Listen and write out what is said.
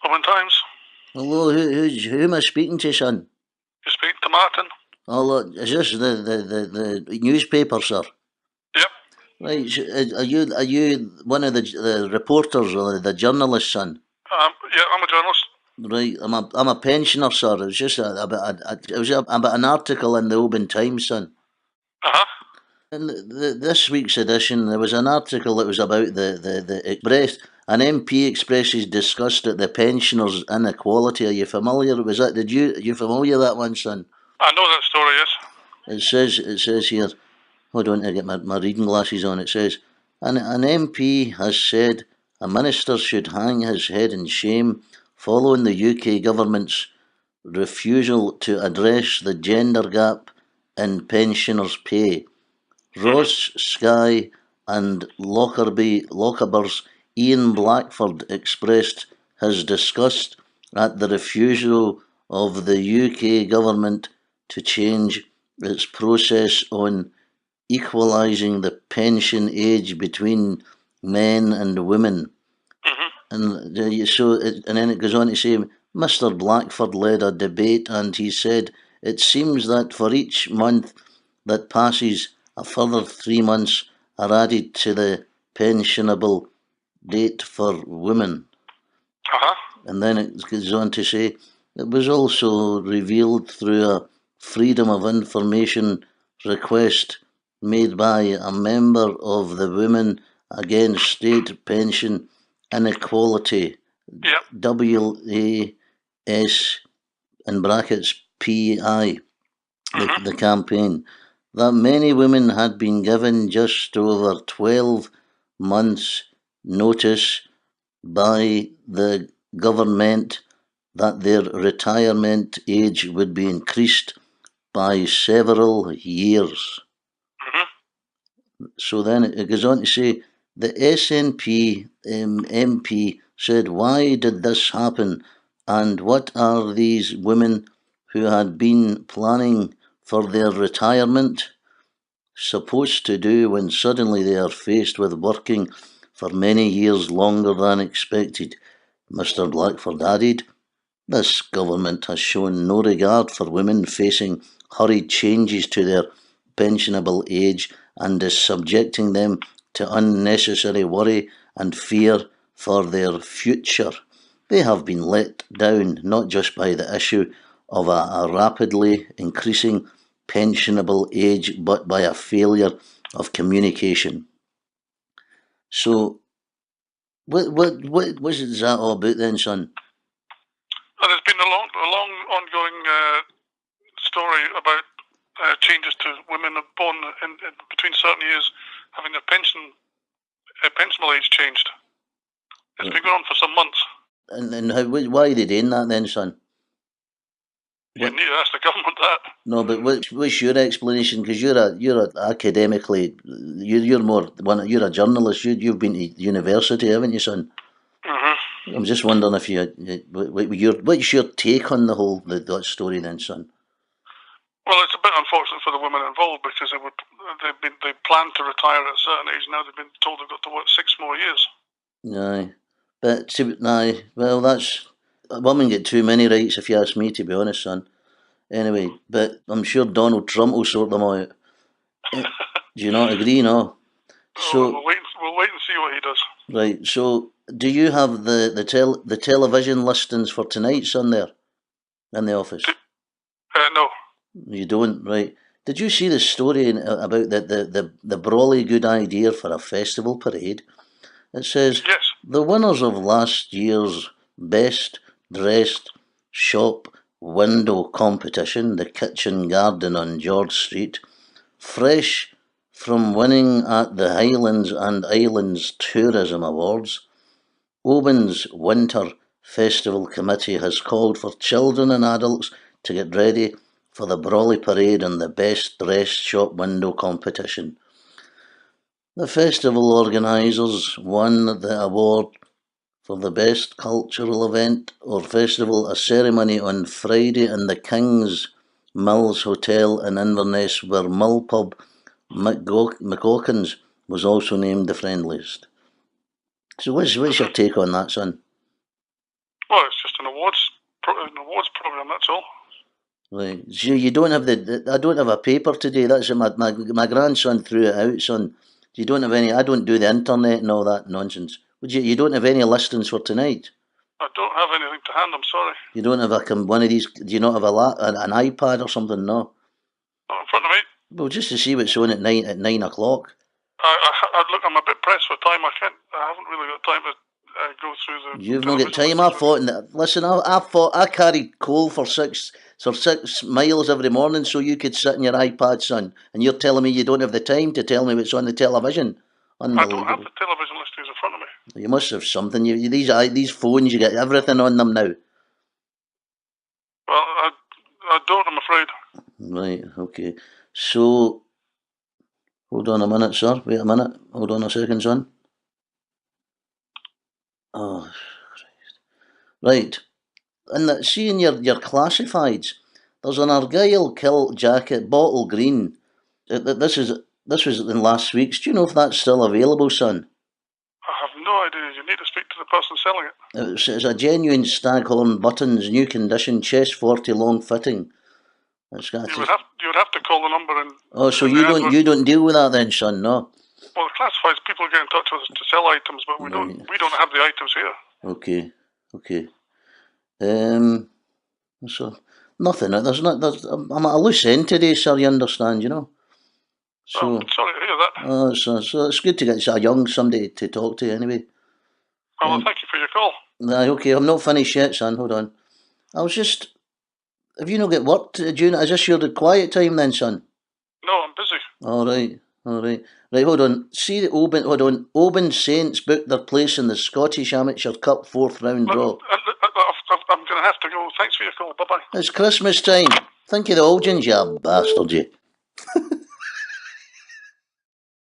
Oban Times. Hello, who am I speaking to, son? You speak to Martin? Hello, is this the newspaper, sir? Yep. Right, are you one of the reporters or the journalists, son? Yeah, I'm a journalist. Right, I'm a pensioner, sir. It was just about an article in the Oban Times, son. Uh-huh. In this week's edition, there was an article that was about an MP expresses disgust at the pensioners' inequality. Are you familiar? Was that? You familiar with that one, son? I know that story, yes. It says here. Hold on to get my reading glasses on. It says an MP has said a minister should hang his head in shame following the UK government's refusal to address the gender gap in pensioners' pay. Ross Skye and Lockerber's Ian Blackford expressed his disgust at the refusal of the UK government to change its process on equalising the pension age between men and women. And then it goes on to say Mr. Blackford led a debate and he said it seems that for each month that passes, a further 3 months are added to the pensionable date for women. Uh-huh. And then it goes on to say it was also revealed through a Freedom of Information request made by a member of the Women Against State Pension Inequality, Yep. WAS in brackets PI, the campaign, that many women had been given just over 12 months' notice by the government that their retirement age would be increased by several years. So then it goes on to say the SNP MP said, why did this happen? And what are these women who had been planning for their retirement supposed to do when suddenly they are faced with working for many years longer than expected? Mr. Blackford added, this government has shown no regard for women facing hurried changes to their pensionable age and is subjecting them to unnecessary worry and fear for their future. They have been let down not just by the issue of a rapidly increasing pensionable age, but by a failure of communication. So, what was that all about then, son? And there's been a long ongoing story about changes to women born in between certain years having their pensionable age changed. It's been going on for some months. And why are they doing that then, son? You need to ask the government that. No, but what's your explanation? Because you're academically, you're a journalist. You've been to university, haven't you, son? I'm just wondering if what's your take on the whole that story then, son? Well, it's a bit unfortunate for the women involved because they planned to retire at a certain age. Now they've been told they've got to work 6 more years. Aye, but aye, well, that's women get too many rights if you ask me, to be honest, son. Anyway, but I'm sure Donald Trump will sort them out. Do you not agree, no? So we'll wait and see what he does. Right. So, do you have the television listings for tonight, son? There in the office? No. You don't, right? Did you see the story about the brawly good idea for a festival parade? It says yes. The winners of last year's best dressed shop window competition, the Kitchen Garden on George Street, fresh from winning at the Highlands and Islands Tourism Awards, Oban's Winter Festival Committee has called for children and adults to get ready for the Brawley Parade and the Best Dressed Shop Window competition. The festival organisers won the award for the best cultural event or festival, a ceremony on Friday in the King's Mills Hotel in Inverness, where Mill Pub McGawkins was also named the friendliest. So what's your take on that, son? Well, it's just an awards program. That's all. Right. So you don't have I don't have a paper today. That's my grandson threw it out, son. You don't have any. I don't do the internet and all that nonsense. Would you? You don't have any listings for tonight. I don't have anything to hand. I'm sorry. You don't have one of these. Do you not have an iPad or something? No. Not in front of me. Well, just to see what's on at 9 o'clock. Look, I'm a bit pressed for time. I haven't really got time to go through the. You've not got time. I thought. Listen, I thought I carried coal for 6 miles every morning so you could sit in your iPad, son. And you're telling me you don't have the time to tell me what's on the television. I don't have the television listings in front of me. You must have something. These phones, you get everything on them now. Well, I don't. I'm afraid. Right. Okay. So, hold on a minute, sir. Wait a minute. Hold on a second, son. Oh, Christ. Right. And see in your classifieds, there's an Argyle kilt jacket, bottle green. This was in last week's. Do you know if that's still available, son? I have no idea. You need to speak to the person selling it. It's a genuine staghorn buttons, new condition, chest 40, long fitting. You would have to call the number and. Oh, so you don't deal with that then, son? No. Well, the classifieds people get in touch with us to sell items, but we don't have the items here. Okay. So nothing. I'm at a loose end today, sir. You understand? You know. So I'm sorry to hear that. So it's good to get somebody to talk to anyway. Well, thank you for your call. Okay, I'm not finished yet, son. Hold on. I was just. Have you not got work to do? Is this your quiet time then, son? No, I'm busy. All right. Right, hold on. See the Oban Saints booked their place in the Scottish Amateur Cup 4th round draw. I'm going to have to go. Thanks for your call. Bye-bye. It's Christmas time. Think of the audience, you bastard, you.